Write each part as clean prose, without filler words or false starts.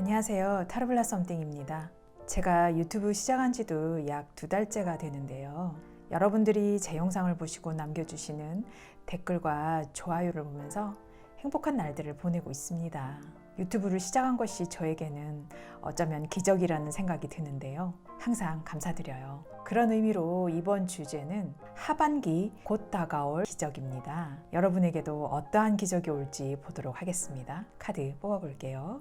안녕하세요. 타로블라 썸띵입니다. 제가 유튜브 시작한 지도 약 2달째가 되는데요. 여러분들이 제 영상을 보시고 남겨주시는 댓글과 좋아요를 보면서 행복한 날들을 보내고 있습니다. 유튜브를 시작한 것이 저에게는 어쩌면 기적이라는 생각이 드는데요. 항상 감사드려요. 그런 의미로 이번 주제는 하반기 곧 다가올 기적입니다. 여러분에게도 어떠한 기적이 올지 보도록 하겠습니다. 카드 뽑아볼게요.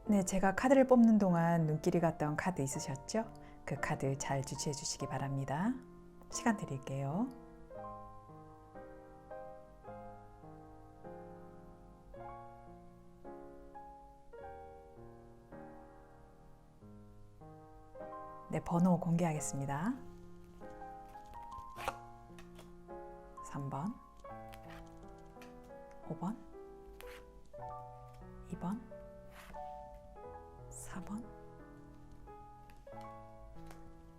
네, 제가 카드를 뽑는 동안 눈길이 갔던 카드 있으셨죠? 그 카드 잘 주시해 주시기 바랍니다. 시간 드릴게요. 네, 번호 공개하겠습니다. 3번, 5번, 2번, 4번,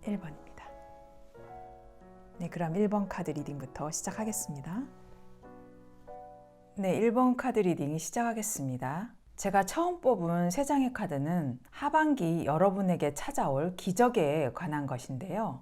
1번입니다. 네, 그럼 1번 카드 리딩부터 시작하겠습니다. 네, 1번 카드 리딩 시작하겠습니다. 제가 처음 뽑은 3장의 카드는 하반기 여러분에게 찾아올 기적에 관한 것인데요.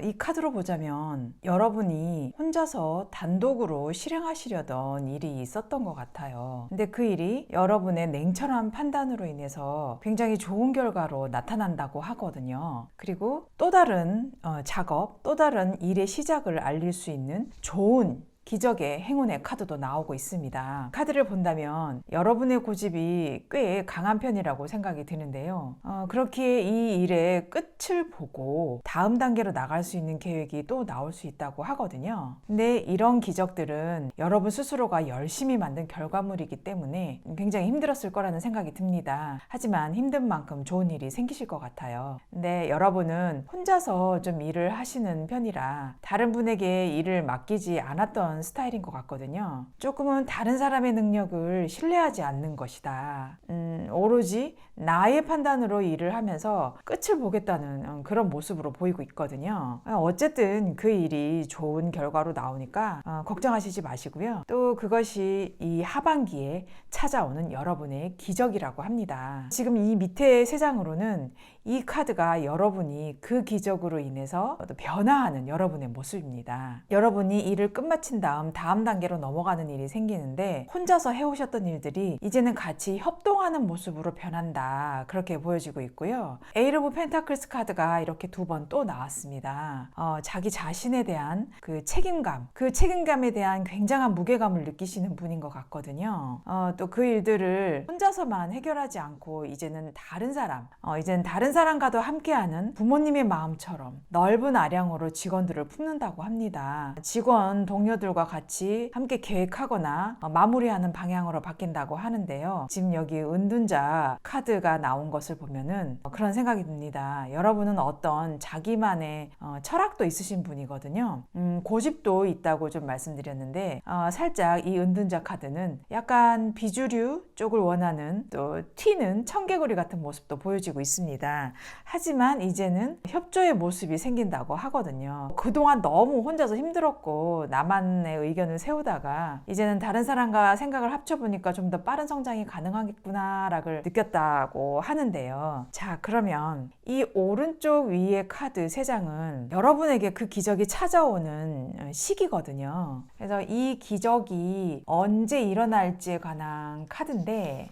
이 카드로 보자면 여러분이 혼자서 단독으로 실행하시려던 일이 있었던 것 같아요. 근데 그 일이 여러분의 냉철한 판단으로 인해서 굉장히 좋은 결과로 나타난다고 하거든요. 그리고 또 다른 작업, 또 다른 일의 시작을 알릴 수 있는 좋은 기적의 행운의 카드도 나오고 있습니다. 카드를 본다면 여러분의 고집이 꽤 강한 편이라고 생각이 드는데요. 그렇기에 이 일의 끝을 보고 다음 단계로 나갈 수 있는 계획이 또 나올 수 있다고 하거든요. 근데 이런 기적들은 여러분 스스로가 열심히 만든 결과물이기 때문에 굉장히 힘들었을 거라는 생각이 듭니다. 하지만 힘든 만큼 좋은 일이 생기실 것 같아요. 근데 여러분은 혼자서 좀 일을 하시는 편이라 다른 분에게 일을 맡기지 않았던 스타일인 것 같거든요. 조금은 다른 사람의 능력을 신뢰하지 않는 것이다. 오로지 나의 판단으로 일을 하면서 끝을 보겠다는 그런 모습으로 보이고 있거든요. 어쨌든 그 일이 좋은 결과로 나오니까 걱정하시지 마시고요. 또 그것이 이 하반기에 찾아오는 여러분의 기적이라고 합니다. 지금 이 밑에 3장으로는 이 카드가 여러분이 그 기적으로 인해서 변화하는 여러분의 모습입니다. 여러분이 일을 끝마친 다음 단계로 넘어가는 일이 생기는데 혼자서 해오셨던 일들이 이제는 같이 협동하는 모습으로 변한다. 그렇게 보여지고 있고요. 에이스 오브 펜타클스 카드가 이렇게 2번 또 나왔습니다. 자기 자신에 대한 그 책임감, 그 책임감에 대한 굉장한 무게감을 느끼시는 분인 것 같거든요. 또 그 일들을 혼자서만 해결하지 않고 이제는 다른 사람과도 함께하는 부모님의 마음처럼 넓은 아량으로 직원들을 품는다고 합니다. 직원 동료들과 같이 함께 계획하거나 마무리하는 방향으로 바뀐다고 하는데요. 지금 여기 은둔자 카드가 나온 것을 보면은 그런 생각이 듭니다. 여러분은 어떤 자기만의 철학도 있으신 분이거든요. 고집도 있다고 좀 말씀드렸는데 살짝 이 은둔자 카드는 약간 비주류 쪽을 원하는 또 튀는 청개구리 같은 모습도 보여지고 있습니다. 하지만 이제는 협조의 모습이 생긴다고 하거든요. 그동안 너무 혼자서 힘들었고 나만의 의견을 세우다가 이제는 다른 사람과 생각을 합쳐보니까 좀 더 빠른 성장이 가능하겠구나라고 느꼈다 카드라고 하는데요. 자, 그러면 이 오른쪽 위의 카드 3장은 여러분에게 그 기적이 찾아오는 시기거든요. 그래서 이 기적이 언제 일어날지에 관한 카드인데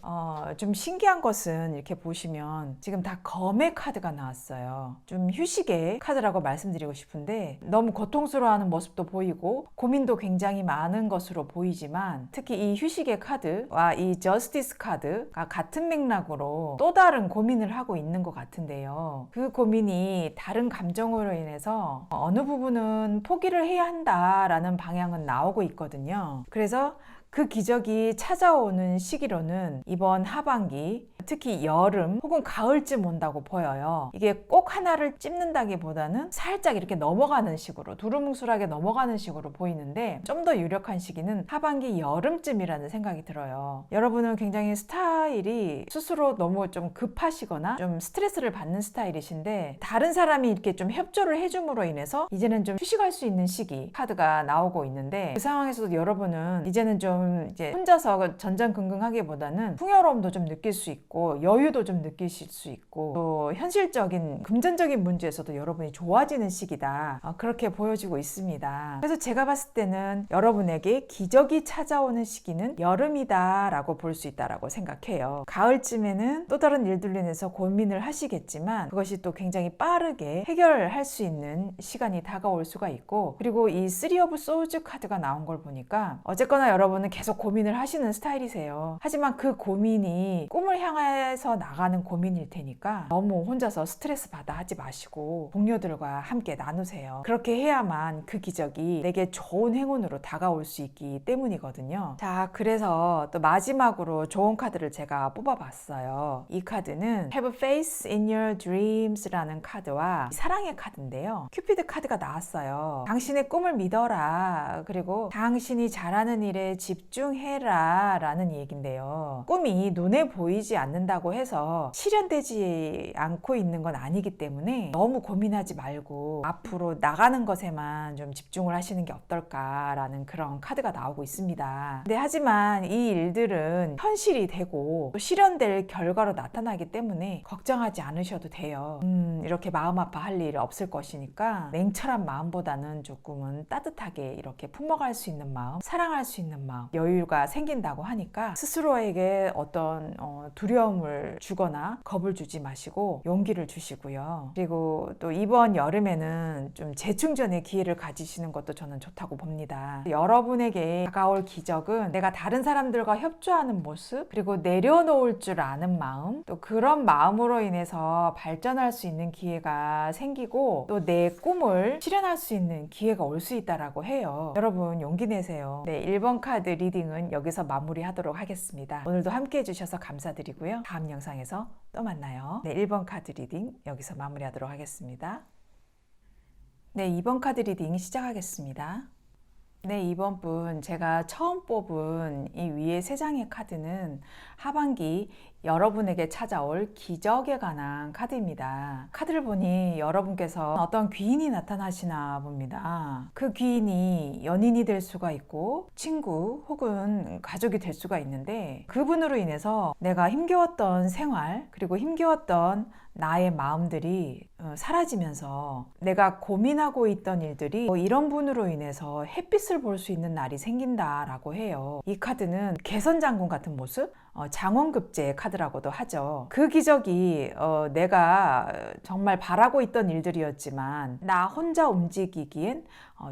좀 신기한 것은 이렇게 보시면 지금 다 검의 카드가 나왔어요. 좀 휴식의 카드라고 말씀드리고 싶은데 너무 고통스러워하는 모습도 보이고 고민도 굉장히 많은 것으로 보이지만 특히 이 휴식의 카드와 이 저스티스 카드가 같은 맥락으로 또 다른 고민을 하고 있는 것 같은데요. 그 고민이 다른 감정으로 인해서 어느 부분은 포기를 해야 한다라는 방향은 나오고 있거든요. 그래서 그 기적이 찾아오는 시기로는 이번 하반기, 특히 여름 혹은 가을쯤 온다고 보여요. 이게 꼭 하나를 찝는다기보다는 살짝 이렇게 넘어가는 식으로, 두루뭉술하게 넘어가는 식으로 보이는데 좀 더 유력한 시기는 하반기 여름쯤이라는 생각이 들어요. 여러분은 굉장히 스타일이 스스로 너무 좀 급하시거나 좀 스트레스를 받는 스타일이신데 다른 사람이 이렇게 좀 협조를 해줌으로 인해서 이제는 좀 휴식할 수 있는 시기 카드가 나오고 있는데 그 상황에서도 여러분은 이제는 좀 이제 혼자서 전전긍긍하기보다는 풍요로움도 좀 느낄 수 있고 여유도 좀 느끼실 수 있고 또 현실적인 금전적인 문제에서도 여러분이 좋아지는 시기다, 그렇게 보여지고 있습니다. 그래서 제가 봤을 때는 여러분에게 기적이 찾아오는 시기는 여름이다 라고 볼 수 있다라고 생각해요. 가을쯤에는 또 다른 일들로 인해서 고민을 하시겠지만 그것이 또 굉장히 빠르게 해결할 수 있는 시간이 다가올 수가 있고, 그리고 이 3 오브 소즈 카드가 나온 걸 보니까 어쨌거나 여러분은 계속 고민을 하시는 스타일이세요. 하지만 그 고민이 꿈을 향해서 나가는 고민일 테니까 너무 혼자서 스트레스 받아 하지 마시고 동료들과 함께 나누세요. 그렇게 해야만 그 기적이 내게 좋은 행운으로 다가올 수 있기 때문이거든요. 자, 그래서 또 마지막으로 좋은 카드를 제가 뽑아봤어요. 이 카드는 Have Faith in Your Dreams 라는 카드와 사랑의 카드인데요. 큐피드 카드가 나왔어요. 당신의 꿈을 믿어라, 그리고 당신이 잘하는 일에 집중해라 라는 얘기인데요. 꿈이 눈에 보이지 않는다고 해서 실현되지 않고 있는 건 아니기 때문에 너무 고민하지 말고 앞으로 나가는 것에만 좀 집중을 하시는 게 어떨까라는 그런 카드가 나오고 있습니다. 근데 하지만 이 일들은 현실이 되고 또 실현될 결과로 나타나기 때문에 걱정하지 않으셔도 돼요. 이렇게 마음 아파할 일 없을 것이니까 냉철한 마음보다는 조금은 따뜻하게 이렇게 품어갈 수 있는 마음, 사랑할 수 있는 마음, 여유가 생긴다고 하니까 스스로에게 어떤 두려움을 주거나 겁을 주지 마시고 용기를 주시고요. 그리고 또 이번 여름에는 좀 재충전의 기회를 가지시는 것도 저는 좋다고 봅니다. 여러분에게 다가올 기적은 내가 다른 사람들과 협조하는 모습, 그리고 내려놓을 줄 아는 마음, 또 그런 마음으로 인해서 발전할 수 있는 기회가 생기고 또 내 꿈을 실현할 수 있는 기회가 올 수 있다라고 해요. 여러분 용기 내세요. 네, 1번 카드 리딩은 여기서 마무리하도록 하겠습니다. 오늘도 함께 해주셔서 감사드리고요. 다음 영상에서 또 만나요. 네, 1번 카드 리딩 여기서 마무리하도록 하겠습니다. 네, 2번 카드 리딩 시작하겠습니다. 네, 이번 분 제가 처음 뽑은 이 위에 3장의 카드는 하반기 여러분에게 찾아올 기적에 관한 카드입니다. 카드를 보니 여러분께서 어떤 귀인이 나타나시나 봅니다. 그 귀인이 연인이 될 수가 있고 친구 혹은 가족이 될 수가 있는데 그분으로 인해서 내가 힘겨웠던 생활, 그리고 힘겨웠던 나의 마음들이 사라지면서 내가 고민하고 있던 일들이 이런 분으로 인해서 햇빛을 볼 수 있는 날이 생긴다라고 해요. 이 카드는 개선장군 같은 모습? 장원급제 카드라고도 하죠. 그 기적이 내가 정말 바라고 있던 일들이었지만 나 혼자 움직이기엔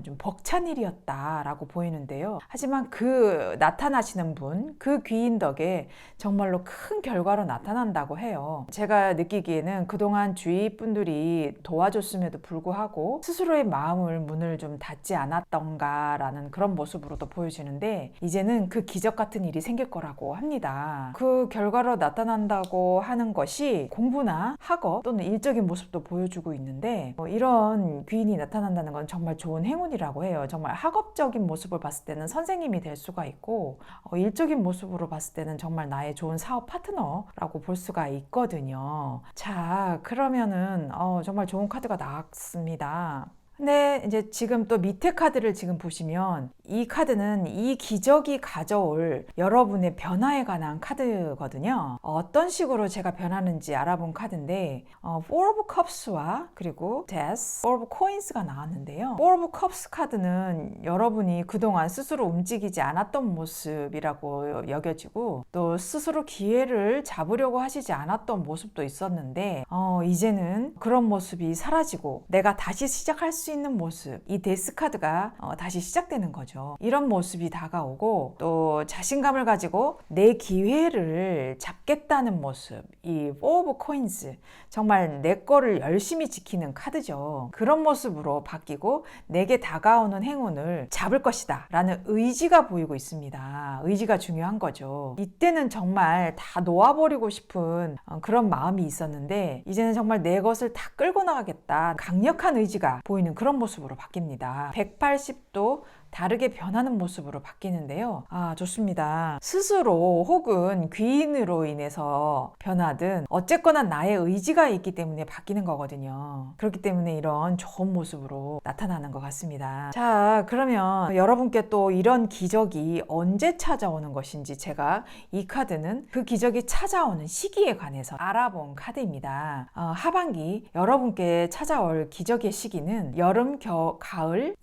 좀 벅찬 일이었다라고 보이는데요. 하지만 그 나타나시는 분, 그 귀인 덕에 정말로 큰 결과로 나타난다고 해요. 제가 느끼기에는 그동안 주위 분들이 도와줬음에도 불구하고 스스로의 마음을 문을 좀 닫지 않았던가라는 그런 모습으로도 보여지는데 이제는 그 기적 같은 일이 생길 거라고 합니다. 그 결과로 나타난다고 하는 것이 공부나 학업 또는 일적인 모습도 보여주고 있는데 이런 귀인이 나타난다는 건 정말 좋은 행운이라고 해요. 정말 학업적인 모습을 봤을 때는 선생님이 될 수가 있고 일적인 모습으로 봤을 때는 정말 나의 좋은 사업 파트너라고 볼 수가 있거든요. 자, 그러면은 정말 좋은 카드가 나왔습니다. 근데 이제 지금 또 밑에 카드를 지금 보시면 이 카드는 이 기적이 가져올 여러분의 변화에 관한 카드거든요. 어떤 식으로 제가 변하는지 알아본 카드인데 Four of Cups와 그리고 Death, Four of Coins가 나왔는데요. Four of Cups 카드는 여러분이 그동안 스스로 움직이지 않았던 모습이라고 여겨지고 또 스스로 기회를 잡으려고 하시지 않았던 모습도 있었는데 이제는 그런 모습이 사라지고 내가 다시 시작할 수 있는 모습, 이 데스 카드가 다시 시작되는 거죠. 이런 모습이 다가오고 또 자신감을 가지고 내 기회를 잡겠다는 모습, 이 Four of Coins, 정말 내 거를 열심히 지키는 카드죠. 그런 모습으로 바뀌고 내게 다가오는 행운을 잡을 것이다 라는 의지가 보이고 있습니다. 의지가 중요한 거죠. 이때는 정말 다 놓아버리고 싶은 그런 마음이 있었는데 이제는 정말 내 것을 다 끌고 나가겠다, 강력한 의지가 보이는 그런 모습으로 바뀝니다. 180도 다르게 변하는 모습으로 바뀌는데요. 좋습니다. 스스로 혹은 귀인으로 인해서 변하든 어쨌거나 나의 의지가 있기 때문에 바뀌는 거거든요. 그렇기 때문에 이런 좋은 모습으로 나타나는 것 같습니다. 자, 그러면 여러분께 또 이런 기적이 언제 찾아오는 것인지 제가 이 카드는 그 기적이 찾아오는 시기에 관해서 알아본 카드입니다. 하반기 여러분께 찾아올 기적의 시기는 여름, 가을,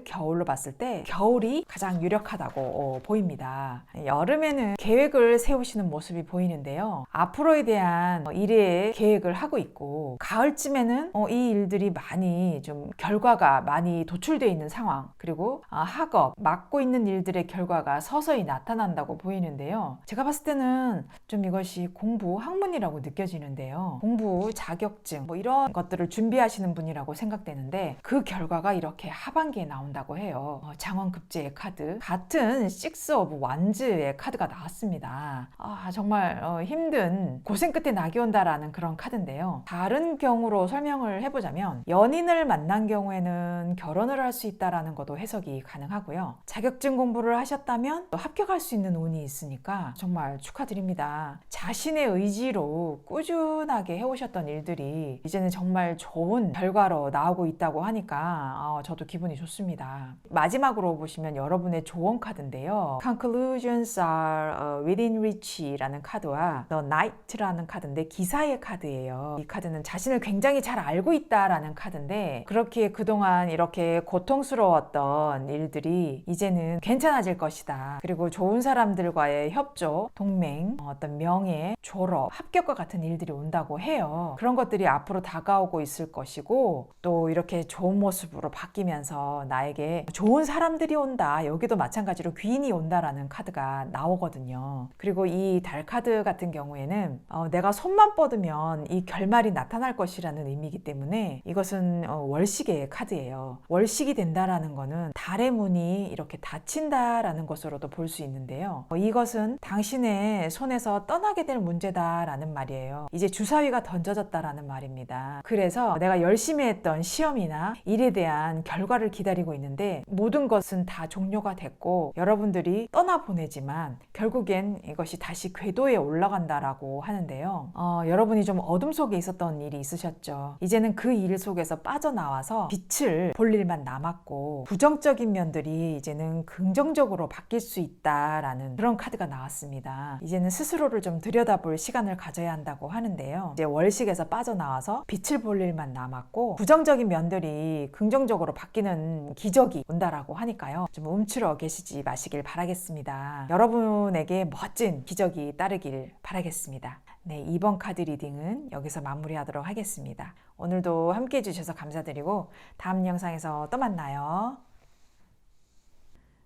겨울로 봤을 때 겨울이 가장 유력하다고 보입니다. 여름에는 계획을 세우시는 모습이 보이는데요. 앞으로에 대한 일에 계획을 하고 있고 가을쯤에는 이 일들이 많이 좀 결과가 많이 도출되어 있는 상황, 그리고 학업, 맡고 있는 일들의 결과가 서서히 나타난다고 보이는데요. 제가 봤을 때는 좀 이것이 공부, 학문이라고 느껴지는데요. 공부, 자격증 뭐 이런 것들을 준비하시는 분이라고 생각되는데 그 결과가 이렇게 하반기에 나온다고 해요. 장원급제의 카드, 같은 Six of Wands의 카드가 나왔습니다. 정말 힘든 고생 끝에 낙이 온다라는 그런 카드인데요. 다른 경우로 설명을 해보자면 연인을 만난 경우에는 결혼을 할 수 있다라는 것도 해석이 가능하고요. 자격증 공부를 하셨다면 또 합격할 수 있는 운이 있으니까 정말 축하드립니다. 자신의 의지로 꾸준하게 해오셨던 일들이 이제는 정말 좋은 결과로 나오고 있다고 하니까 저도 기분이 좋습니다. 마지막으로 보시면 여러분의 조언 카드인데요. Conclusions are within reach라는 카드와 The Knight라는 카드인데 기사의 카드예요. 이 카드는 자신을 굉장히 잘 알고 있다라는 카드인데 그렇게 그동안 이렇게 고통스러웠던 일들이 이제는 괜찮아질 것이다. 그리고 좋은 사람들과의 협조, 동맹, 어떤 명예, 졸업, 합격과 같은 일들이 온다고 해요. 그런 것들이 앞으로 다가오고 있을 것이고 또 이렇게 좋은 모습으로 바뀌면서 나에게 좋은 사람들이 온다. 여기도 마찬가지로 귀인이 온다라는 카드가 나오거든요. 그리고 이 달 카드 같은 경우에는 내가 손만 뻗으면 이 결말이 나타날 것이라는 의미이기 때문에 이것은 월식의 카드예요. 월식이 된다라는 거는 달의 문이 이렇게 닫힌다라는 것으로도 볼 수 있는데요. 이것은 당신의 손에서 떠나게 될 문제다라는 말이에요. 이제 주사위가 던져졌다라는 말입니다. 그래서 내가 열심히 했던 시험이나 일에 대한 결과를 기다리고 있는데 모든 것은 다 종료가 됐고 여러분들이 떠나보내지만 결국엔 이것이 다시 궤도에 올라간다라고 하는데요. 여러분이 좀 어둠 속에 있었던 일이 있으셨죠. 이제는 그 일 속에서 빠져나와서 빛을 볼 일만 남았고 부정적인 면들이 이제는 긍정적으로 바뀔 수 있다라는 그런 카드가 나왔습니다. 이제는 스스로를 좀 들여다볼 시간을 가져야 한다고 하는데요. 이제 월식에서 빠져나와서 빛을 볼 일만 남았고 부정적인 면들이 긍정적으로 바뀌는 기적이 온다라고 하니까요. 좀 움츠러 계시지 마시길 바라겠습니다. 여러분에게 멋진 기적이 따르길 바라겠습니다. 네, 이번 카드 리딩은 여기서 마무리하도록 하겠습니다. 오늘도 함께 해주셔서 감사드리고 다음 영상에서 또 만나요.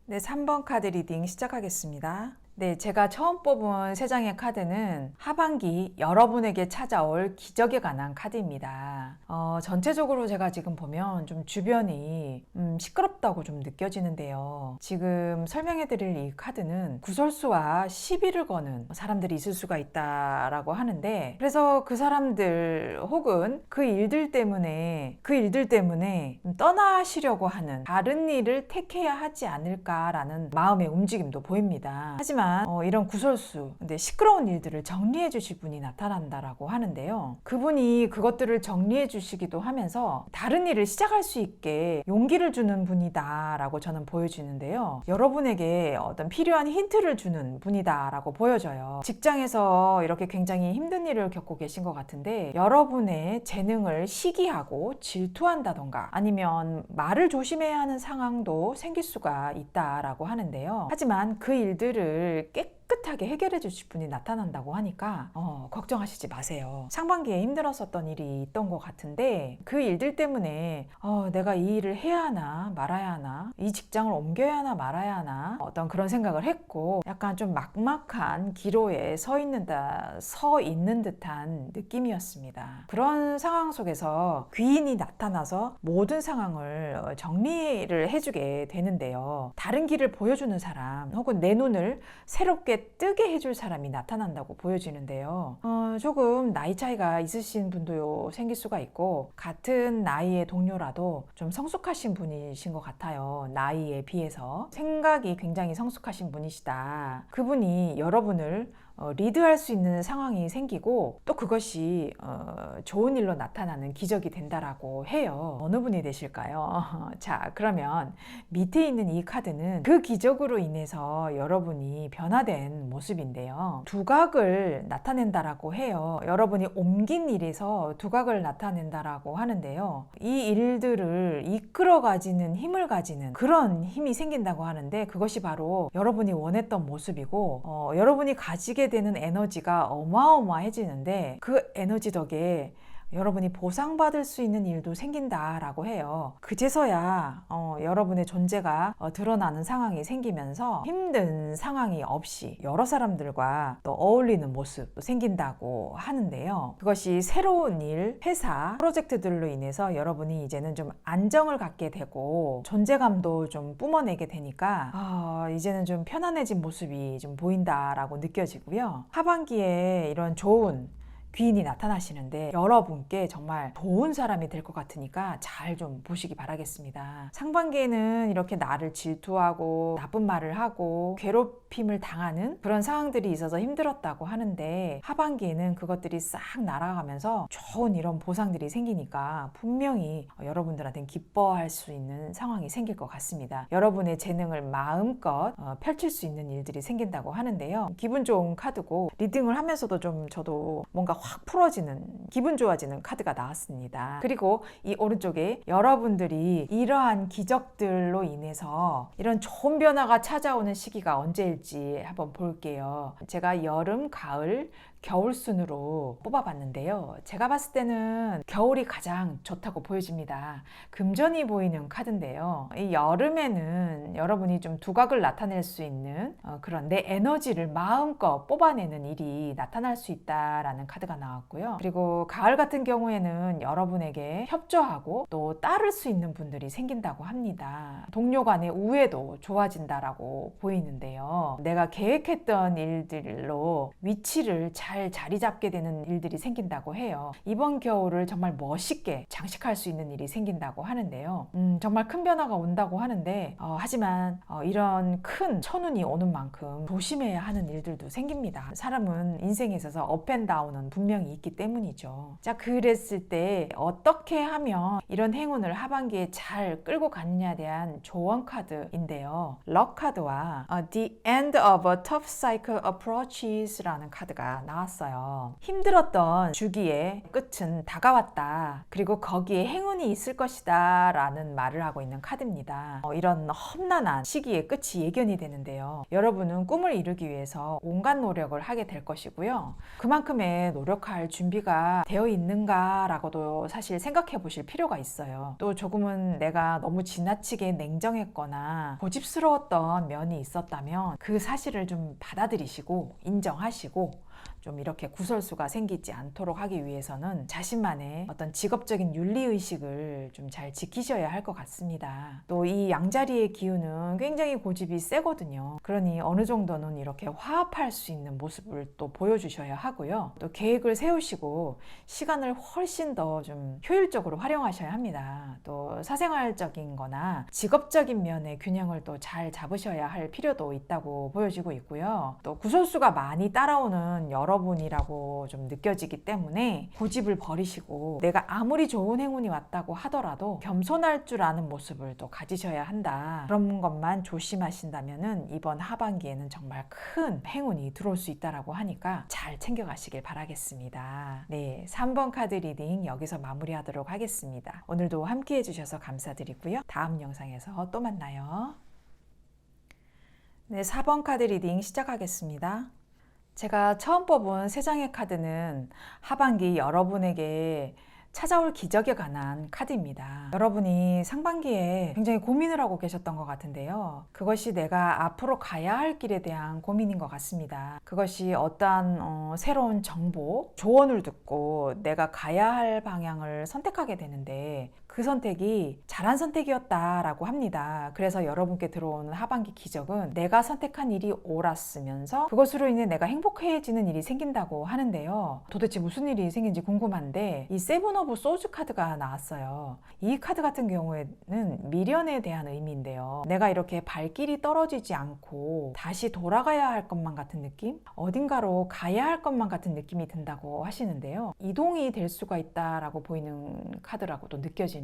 네, 3번 카드 리딩 시작하겠습니다. 네, 제가 처음 뽑은 3장의 카드는 하반기 여러분에게 찾아올 기적에 관한 카드입니다. 전체적으로 제가 지금 보면 좀 주변이 시끄럽다고 좀 느껴지는데요. 지금 설명해드릴 이 카드는 구설수와 시비를 거는 사람들이 있을 수가 있다라고 하는데 그래서 그 사람들 혹은 그 일들 때문에 떠나시려고 하는 다른 일을 택해야 하지 않을까라는 마음의 움직임도 보입니다. 하지만 하지만 이런 구설수, 근데 시끄러운 일들을 정리해 주실 분이 나타난다라고 하는데요. 그분이 그것들을 정리해 주시기도 하면서 다른 일을 시작할 수 있게 용기를 주는 분이다라고 저는 보여지는데요. 여러분에게 어떤 필요한 힌트를 주는 분이다라고 보여져요. 직장에서 이렇게 굉장히 힘든 일을 겪고 계신 것 같은데 여러분의 재능을 시기하고 질투한다던가 아니면 말을 조심해야 하는 상황도 생길 수가 있다라고 하는데요. 하지만 그 일들을 깨끗하게 해결해 주실 분이 나타난다고 하니까 걱정하시지 마세요. 상반기에 힘들었었던 일이 있던 것 같은데 그 일들 때문에 내가 이 일을 해야 하나 말아야 하나, 이 직장을 옮겨야 하나 말아야 하나 어떤 그런 생각을 했고 약간 좀 막막한 기로에 서 있는 듯한 느낌이었습니다. 그런 상황 속에서 귀인이 나타나서 모든 상황을 정리를 해주게 되는데요. 다른 길을 보여주는 사람 혹은 내 눈을 새롭게 뜨게 해줄 사람이 나타난다고 보여지는데요. 조금 나이 차이가 있으신 분도 생길 수가 있고 같은 나이의 동료라도 좀 성숙하신 분이신 것 같아요. 나이에 비해서 생각이 굉장히 성숙하신 분이시다. 그분이 여러분을 리드할 수 있는 상황이 생기고 또 그것이 좋은 일로 나타나는 기적이 된다라고 해요. 어느 분이 되실까요? 자, 그러면 밑에 있는 이 카드는 그 기적으로 인해서 여러분이 변화된 모습인데요. 두각을 나타낸다라고 해요. 여러분이 옮긴 일에서 두각을 나타낸다라고 하는데요. 이 일들을 이끌어 가지는 힘을 가지는 그런 힘이 생긴다고 하는데 그것이 바로 여러분이 원했던 모습이고 여러분이 가지게 되는 에너지가 어마어마해지는데 그 에너지 덕에 여러분이 보상받을 수 있는 일도 생긴다라고 해요. 그제서야 여러분의 존재가 드러나는 상황이 생기면서 힘든 상황이 없이 여러 사람들과 또 어울리는 모습도 생긴다고 하는데요. 그것이 새로운 일, 회사, 프로젝트들로 인해서 여러분이 이제는 좀 안정을 갖게 되고 존재감도 좀 뿜어내게 되니까 이제는 좀 편안해진 모습이 좀 보인다라고 느껴지고요. 하반기에 이런 좋은 귀인이 나타나시는데 여러분께 정말 좋은 사람이 될 것 같으니까 잘 좀 보시기 바라겠습니다. 상반기에는 이렇게 나를 질투하고 나쁜 말을 하고 괴롭힘을 당하는 그런 상황들이 있어서 힘들었다고 하는데 하반기에는 그것들이 싹 날아가면서 좋은 이런 보상들이 생기니까 분명히 여러분들한테는 기뻐할 수 있는 상황이 생길 것 같습니다. 여러분의 재능을 마음껏 펼칠 수 있는 일들이 생긴다고 하는데요. 기분 좋은 카드고 리딩을 하면서도 좀 저도 뭔가 확 풀어지는 기분 좋아지는 카드가 나왔습니다. 그리고 이 오른쪽에 여러분들이 이러한 기적들로 인해서 이런 좋은 변화가 찾아오는 시기가 언제일지 한번 볼게요. 제가 여름, 가을, 겨울 순으로 뽑아봤는데요. 제가 봤을 때는 겨울이 가장 좋다고 보여집니다. 금전이 보이는 카드인데요. 이 여름에는 여러분이 좀 두각을 나타낼 수 있는 그런 내 에너지를 마음껏 뽑아내는 일이 나타날 수 있다라는 카드가 나왔고요. 그리고 가을 같은 경우에는 여러분에게 협조하고 또 따를 수 있는 분들이 생긴다고 합니다. 동료 간의 우애도 좋아진다라고 보이는데요. 내가 계획했던 일들로 위치를 잘 자리 잡게 되는 일들이 생긴다고 해요. 이번 겨울을 정말 멋있게 장식할 수 있는 일이 생긴다고 하는데요. 정말 큰 변화가 온다고 하는데 하지만 이런 큰 천운이 오는 만큼 조심해야 하는 일들도 생깁니다. 사람은 인생에 있어서 업앤다운은 분명히 있기 때문이죠. 자, 그랬을 때 어떻게 하면 이런 행운을 하반기에 잘 끌고 가느냐에 대한 조언 카드인데요. 럭 카드와 The End of a Tough Cycle Approaches 라는 카드가 나왔습니다. 힘들었던 주기의 끝은 다가왔다. 그리고 거기에 행운이 있을 것이다 라는 말을 하고 있는 카드입니다. 이런 험난한 시기의 끝이 예견이 되는데요. 여러분은 꿈을 이루기 위해서 온갖 노력을 하게 될 것이고요. 그만큼의 노력할 준비가 되어 있는가 라고도 사실 생각해 보실 필요가 있어요. 또 조금은 내가 너무 지나치게 냉정했거나 고집스러웠던 면이 있었다면 그 사실을 좀 받아들이시고 인정하시고 좀 이렇게 구설수가 생기지 않도록 하기 위해서는 자신만의 어떤 직업적인 윤리의식을 좀 잘 지키셔야 할 것 같습니다. 또 이 양자리의 기운은 굉장히 고집이 세거든요. 그러니 어느 정도는 이렇게 화합할 수 있는 모습을 또 보여주셔야 하고요. 또 계획을 세우시고 시간을 훨씬 더 좀 효율적으로 활용하셔야 합니다. 또 사생활적인 거나 직업적인 면의 균형을 또 잘 잡으셔야 할 필요도 있다고 보여지고 있고요. 또 구설수가 많이 따라오는 여러분이라고 좀 느껴지기 때문에 고집을 버리시고 내가 아무리 좋은 행운이 왔다고 하더라도 겸손할 줄 아는 모습을 또 가지셔야 한다. 그런 것만 조심하신다면은 이번 하반기에는 정말 큰 행운이 들어올 수 있다라고 하니까 잘 챙겨가시길 바라겠습니다. 네, 3번 카드 리딩 여기서 마무리하도록 하겠습니다. 오늘도 함께 해주셔서 감사드리고요. 다음 영상에서 또 만나요. 네, 4번 카드 리딩 시작하겠습니다. 제가 처음 뽑은 3장의 카드는 하반기 여러분에게 찾아올 기적에 관한 카드입니다. 여러분이 상반기에 굉장히 고민을 하고 계셨던 것 같은데요. 그것이 내가 앞으로 가야 할 길에 대한 고민인 것 같습니다. 그것이 어떠한 새로운 정보, 조언을 듣고 내가 가야 할 방향을 선택하게 되는데 그 선택이 잘한 선택이었다라고 합니다. 그래서 여러분께 들어오는 하반기 기적은 내가 선택한 일이 옳았으면서 그것으로 인해 내가 행복해지는 일이 생긴다고 하는데요. 도대체 무슨 일이 생긴지 궁금한데 이 세븐 오브 소즈 카드가 나왔어요. 이 카드 같은 경우에는 미련에 대한 의미인데요. 내가 이렇게 발길이 떨어지지 않고 다시 돌아가야 할 것만 같은 느낌? 어딘가로 가야 할 것만 같은 느낌이 든다고 하시는데요. 이동이 될 수가 있다라고 보이는 카드라고도 느껴지는데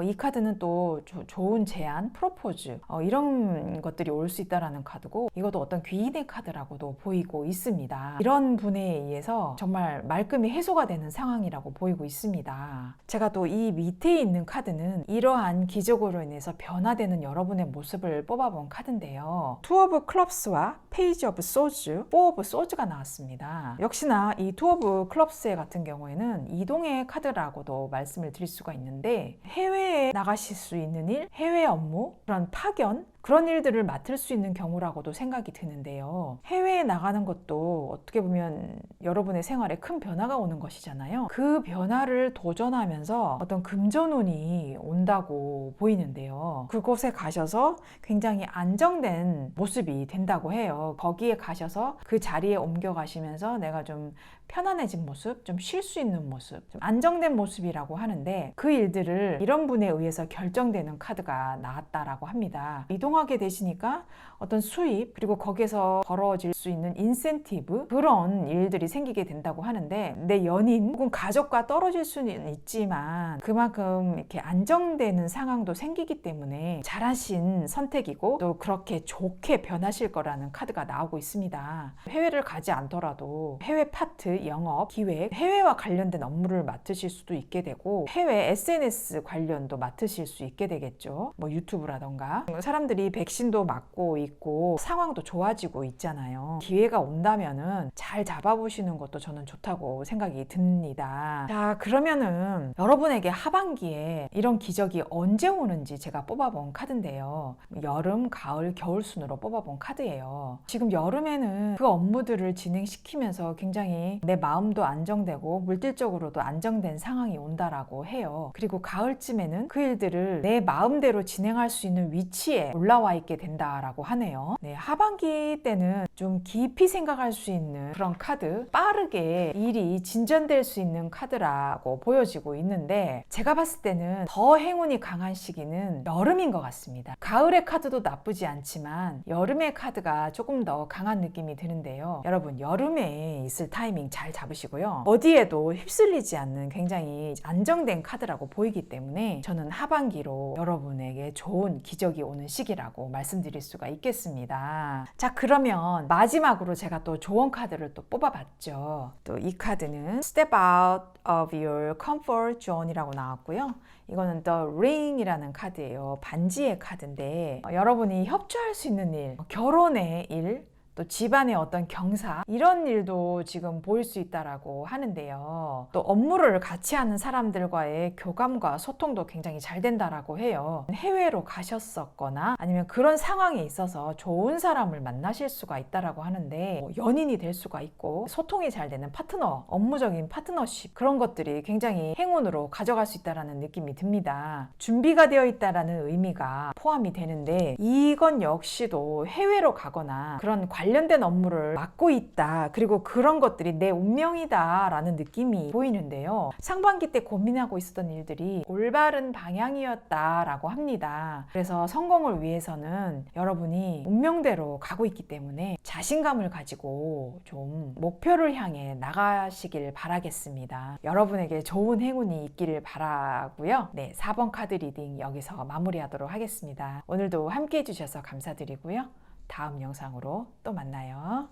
이 카드는 또 좋은 제안, 프로포즈 이런 것들이 올 수 있다라는 카드고 이것도 어떤 귀인의 카드라고도 보이고 있습니다. 이런 분에 의해서 정말 말끔히 해소가 되는 상황이라고 보이고 있습니다. 제가 또 이 밑에 있는 카드는 이러한 기적으로 인해서 변화되는 여러분의 모습을 뽑아본 카드인데요. 투 오브 클럽스와 페이지 오브 소즈, 포 오브 소즈가 나왔습니다. 역시나 이 투 오브 클럽스 같은 경우에는 이동의 카드라고도 말씀을 드릴 수가 있는데 해외에 나가실 수 있는 일, 해외 업무, 그런 파견, 그런 일들을 맡을 수 있는 경우라고도 생각이 드는데요. 해외에 나가는 것도 어떻게 보면 여러분의 생활에 큰 변화가 오는 것이잖아요. 그 변화를 도전하면서 어떤 금전운이 온다고 보이는데요. 그곳에 가셔서 굉장히 안정된 모습이 된다고 해요. 거기에 가셔서 그 자리에 옮겨가시면서 내가 좀 편안해진 모습, 좀 쉴 수 있는 모습, 좀 안정된 모습이라고 하는데 그 일들을 이런 분에 의해서 결정되는 카드가 나왔다라고 합니다. 이동하게 되시니까 어떤 수입 그리고 거기에서 벌어질 수 있는 인센티브 그런 일들이 생기게 된다고 하는데 내 연인 혹은 가족과 떨어질 수는 있지만 그만큼 이렇게 안정되는 상황도 생기기 때문에 잘하신 선택이고 또 그렇게 좋게 변하실 거라는 카드가 나오고 있습니다. 해외를 가지 않더라도 해외 파트, 영업, 기획, 해외와 관련된 업무를 맡으실 수도 있게 되고 해외 SNS 관련도 맡으실 수 있게 되겠죠. 뭐 유튜브라던가 사람들이 백신도 맞고 있고 상황도 좋아지고 있잖아요. 기회가 온다면은 잘 잡아보시는 것도 저는 좋다고 생각이 듭니다. 자, 그러면은 여러분에게 하반기에 이런 기적이 언제 오는지 제가 뽑아본 카드인데요. 여름, 가을, 겨울 순으로 뽑아본 카드예요. 지금 여름에는 그 업무들을 진행시키면서 굉장히 내 마음도 안정되고 물질적으로도 안정된 상황이 온다라고 해요. 그리고 가을쯤에는 그 일들을 내 마음대로 진행할 수 있는 위치에 올라와 있게 된다라고 하네요. 네, 하반기 때는 좀 깊이 생각할 수 있는 그런 카드, 빠르게 일이 진전될 수 있는 카드라고 보여지고 있는데 제가 봤을 때는 더 행운이 강한 시기는 여름인 것 같습니다. 가을의 카드도 나쁘지 않지만 여름의 카드가 조금 더 강한 느낌이 드는데요. 여러분, 여름에 있을 타이밍 잘 잡으시고요. 어디에도 휩쓸리지 않는 굉장히 안정된 카드라고 보이기 때문에 저는 하반기로 여러분에게 좋은 기적이 오는 시기라고 말씀드릴 수가 있겠습니다. 자, 그러면 마지막으로 제가 또 조언 카드를 또 뽑아봤죠. 또 이 카드는 Step Out of Your Comfort Zone이라고 나왔고요. 이거는 The Ring이라는 카드예요. 반지의 카드인데 여러분이 협조할 수 있는 일, 결혼의 일, 또 집안의 어떤 경사 이런 일도 지금 보일 수 있다라고 하는데요. 또 업무를 같이 하는 사람들과의 교감과 소통도 굉장히 잘 된다라고 해요. 해외로 가셨었거나 아니면 그런 상황에 있어서 좋은 사람을 만나실 수가 있다라고 하는데 뭐 연인이 될 수가 있고 소통이 잘 되는 파트너, 업무적인 파트너십 그런 것들이 굉장히 행운으로 가져갈 수 있다라는 느낌이 듭니다. 준비가 되어 있다라는 의미가 포함이 되는데 이건 역시도 해외로 가거나 그런 관련된 업무를 맡고 있다. 그리고 그런 것들이 내 운명이다 라는 느낌이 보이는데요. 상반기 때 고민하고 있었던 일들이 올바른 방향이었다라고 합니다. 그래서 성공을 위해서는 여러분이 운명대로 가고 있기 때문에 자신감을 가지고 좀 목표를 향해 나가시길 바라겠습니다. 여러분에게 좋은 행운이 있기를 바라고요. 네, 4번 카드 리딩 여기서 마무리하도록 하겠습니다. 오늘도 함께 해주셔서 감사드리고요. 다음 영상으로 또 만나요.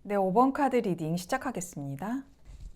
네, 5번 카드 리딩 시작하겠습니다.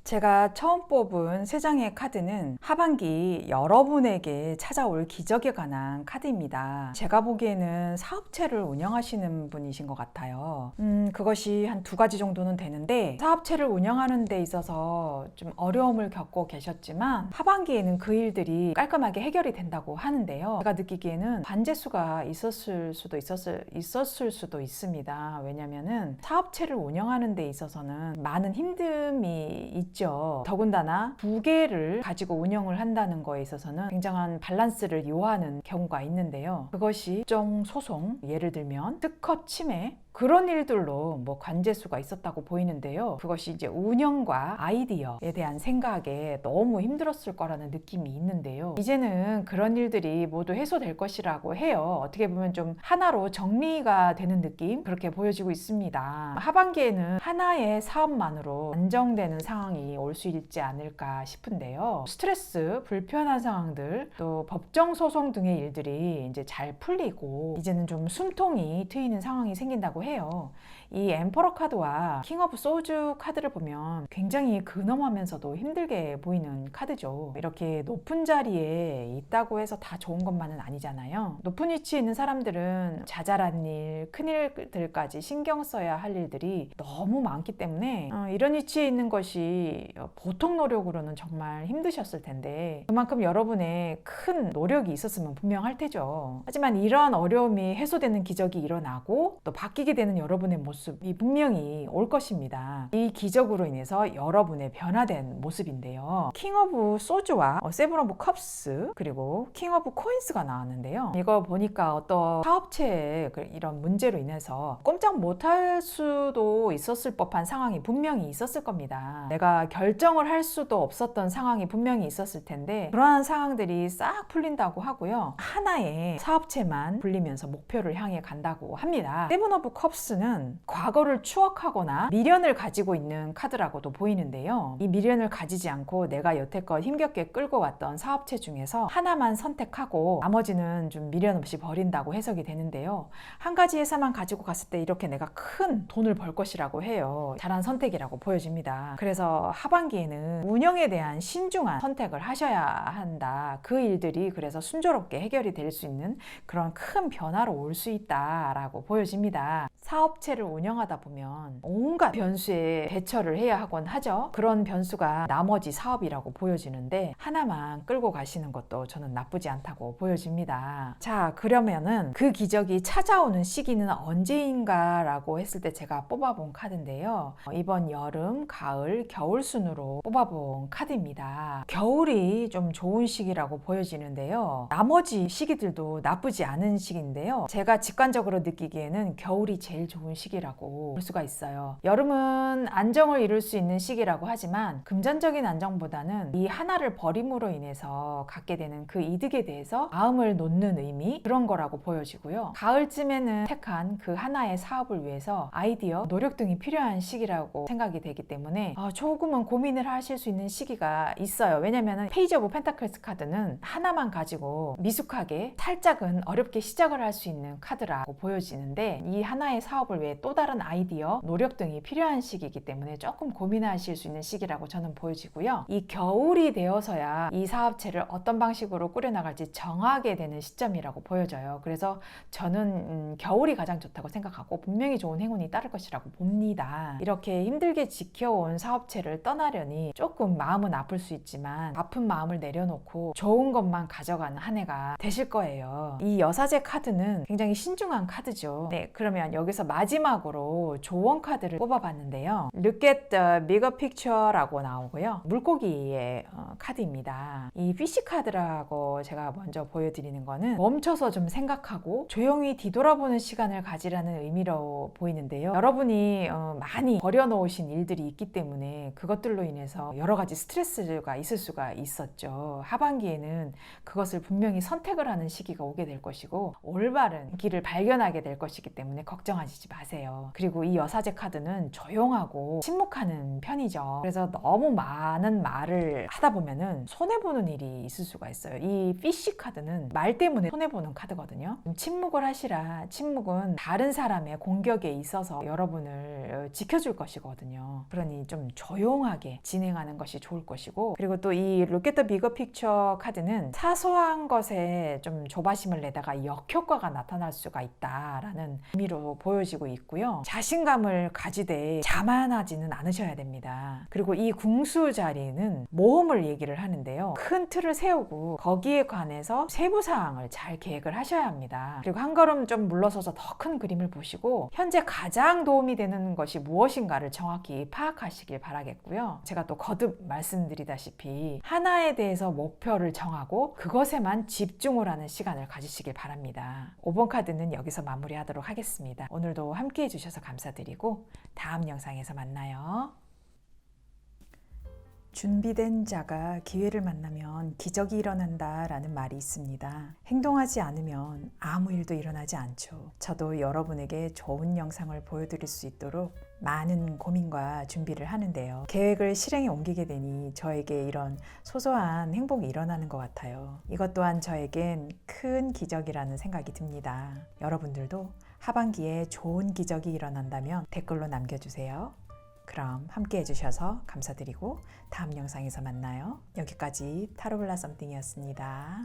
제가 처음 뽑은 3장의 카드는 하반기 여러분에게 찾아올 기적에 관한 카드입니다. 제가 보기에는 사업체를 운영하시는 분이신 것 같아요. 그것이 한 2가지 정도는 되는데 사업체를 운영하는 데 있어서 좀 어려움을 겪고 계셨지만 하반기에는 그 일들이 깔끔하게 해결이 된다고 하는데요. 제가 느끼기에는 관제수가 있었을 수도 있습니다. 왜냐면은 사업체를 운영하는 데 있어서는 많은 힘듦이 있죠. 더군다나 2개를 가지고 운영을 한다는 거에 있어서는 굉장한 밸런스를 요하는 경우가 있는데요. 그것이 특정 소송, 예를 들면 특허 침해 그런 일들로 뭐 관제수가 있었다고 보이는데요. 그것이 이제 운영과 아이디어에 대한 생각에 너무 힘들었을 거라는 느낌이 있는데요. 이제는 그런 일들이 모두 해소될 것이라고 해요. 어떻게 보면 좀 하나로 정리가 되는 느낌? 그렇게 보여지고 있습니다. 하반기에는 하나의 사업만으로 안정되는 상황이 올 수 있지 않을까 싶은데요. 스트레스, 불편한 상황들, 또 법정 소송 등의 일들이 이제 잘 풀리고 이제는 좀 숨통이 트이는 상황이 생긴다고 해요. 이 엠퍼러 카드와 킹 오브 소주 카드를 보면 굉장히 근엄하면서도 힘들게 보이는 카드죠. 이렇게 높은 자리에 있다고 해서 다 좋은 것만은 아니잖아요. 높은 위치에 있는 사람들은 자잘한 일, 큰 일들까지 신경 써야 할 일들이 너무 많기 때문에 이런 위치에 있는 것이 보통 노력으로는 정말 힘드셨을 텐데 그만큼 여러분의 큰 노력이 있었으면 분명할 테죠. 하지만 이러한 어려움이 해소되는 기적이 일어나고 또 바뀌게 되는 여러분의 모습이 분명히 올 것입니다. 이 기적으로 인해서 여러분의 변화된 모습인데요. 킹 오브 소주와 세븐 오브 컵스 그리고 킹 오브 코인스가 나왔는데요. 이거 보니까 어떤 사업체의 이런 문제로 인해서 꼼짝 못할 수도 있었을 법한 상황이 분명히 있었을 겁니다. 내가 결정을 할 수도 없었던 상황이 분명히 있었을 텐데 그러한 상황들이 싹 풀린다고 하고요. 하나의 사업체만 풀리면서 목표를 향해 간다고 합니다. 세븐 오브 컵스는 과거를 추억하거나 미련을 가지고 있는 카드라고도 보이는데요. 이 미련을 가지지 않고 내가 여태껏 힘겹게 끌고 왔던 사업체 중에서 하나만 선택하고 나머지는 좀 미련 없이 버린다고 해석이 되는데요. 한 가지 회사만 가지고 갔을 때 이렇게 내가 큰 돈을 벌 것이라고 해요. 잘한 선택이라고 보여집니다. 그래서 하반기에는 운영에 대한 신중한 선택을 하셔야 한다. 그 일들이 그래서 순조롭게 해결이 될 수 있는 그런 큰 변화로 올 수 있다라고 보여집니다. 사업체를 운영하다 보면 온갖 변수에 대처를 해야 하곤 하죠. 그런 변수가 나머지 사업이라고 보여지는데 하나만 끌고 가시는 것도 저는 나쁘지 않다고 보여집니다. 자, 그러면은 그 기적이 찾아오는 시기는 언제인가 라고 했을 때 제가 뽑아본 카드인데요. 이번 여름, 가을, 겨울 순으로 뽑아본 카드입니다. 겨울이 좀 좋은 시기라고 보여지는데요. 나머지 시기들도 나쁘지 않은 시기인데요. 제가 직관적으로 느끼기에는 겨울이 제일 좋은 시기라고 볼 수가 있어요. 여름은 안정을 이룰 수 있는 시기라고 하지만 금전적인 안정보다는 이 하나를 버림으로 인해서 갖게 되는 그 이득에 대해서 마음을 놓는 의미 그런 거라고 보여지고요. 가을쯤에는 택한 그 하나의 사업을 위해서 아이디어, 노력 등이 필요한 시기라고 생각이 되기 때문에 조금은 고민을 하실 수 있는 시기가 있어요. 왜냐면은 페이지 오브 펜타클스 카드는 하나만 가지고 미숙하게 살짝은 어렵게 시작을 할 수 있는 카드라고 보여지는데 이 하나의 하나의 사업을 위해 또 다른 아이디어, 노력 등이 필요한 시기이기 때문에 조금 고민하실 수 있는 시기라고 저는 보여지고요. 이 겨울이 되어서야 이 사업체를 어떤 방식으로 꾸려나갈지 정하게 되는 시점이라고 보여져요. 그래서 저는 겨울이 가장 좋다고 생각하고 분명히 좋은 행운이 따를 것이라고 봅니다. 이렇게 힘들게 지켜온 사업체를 떠나려니 조금 마음은 아플 수 있지만 아픈 마음을 내려놓고 좋은 것만 가져가는 한 해가 되실 거예요. 이 여사제 카드는 굉장히 신중한 카드죠. 네, 그러면 여기서 마지막으로 조언 카드를 뽑아봤는데요. Look at the bigger picture라고 나오고요. 물고기의 카드입니다. 이 피쉬 카드라고 제가 먼저 보여드리는 거는 멈춰서 좀 생각하고 조용히 뒤돌아보는 시간을 가지라는 의미로 보이는데요. 여러분이 많이 버려놓으신 일들이 있기 때문에 그것들로 인해서 여러 가지 스트레스가 있을 수가 있었죠. 하반기에는 그것을 분명히 선택을 하는 시기가 오게 될 것이고 올바른 길을 발견하게 될 것이기 때문에 걱정하시지 마세요. 그리고 이 여사제 카드는 조용하고 침묵하는 편이죠. 그래서 너무 많은 말을 하다 보면은 손해보는 일이 있을 수가 있어요. 이 피쉬 카드는 말 때문에 손해보는 카드거든요. 침묵을 하시라. 침묵은 다른 사람의 공격에 있어서 여러분을 지켜줄 것이거든요. 그러니 좀 조용하게 진행하는 것이 좋을 것이고, 그리고 또 이 Look at the bigger picture 카드는 사소한 것에 좀 조바심을 내다가 역효과가 나타날 수가 있다라는 의미로 보여지고 있고요. 자신감을 가지되 자만하지는 않으셔야 됩니다. 그리고 이 궁수 자리는 모험을 얘기를 하는데요. 큰 틀을 세우고 거기에 관해서 세부 사항을 잘 계획을 하셔야 합니다. 그리고 한 걸음 좀 물러서서 더 큰 그림을 보시고 현재 가장 도움이 되는 것이 무엇인가를 정확히 파악하시길 바라겠고요. 제가 또 거듭 말씀드리다시피 하나에 대해서 목표를 정하고 그것에만 집중을 하는 시간을 가지시길 바랍니다. 5번 카드는 여기서 마무리하도록 하겠습니다. 오늘도 함께 해주셔서 감사드리고 다음 영상에서 만나요. 준비된 자가 기회를 만나면 기적이 일어난다 라는 말이 있습니다. 행동하지 않으면 아무 일도 일어나지 않죠. 저도 여러분에게 좋은 영상을 보여드릴 수 있도록 많은 고민과 준비를 하는데요. 계획을 실행에 옮기게 되니 저에게 이런 소소한 행복이 일어나는 것 같아요. 이것 또한 저에겐 큰 기적이라는 생각이 듭니다. 여러분들도 하반기에 좋은 기적이 일어난다면 댓글로 남겨주세요. 그럼 함께 해주셔서 감사드리고 다음 영상에서 만나요. 여기까지 타로블라 썸띵이었습니다.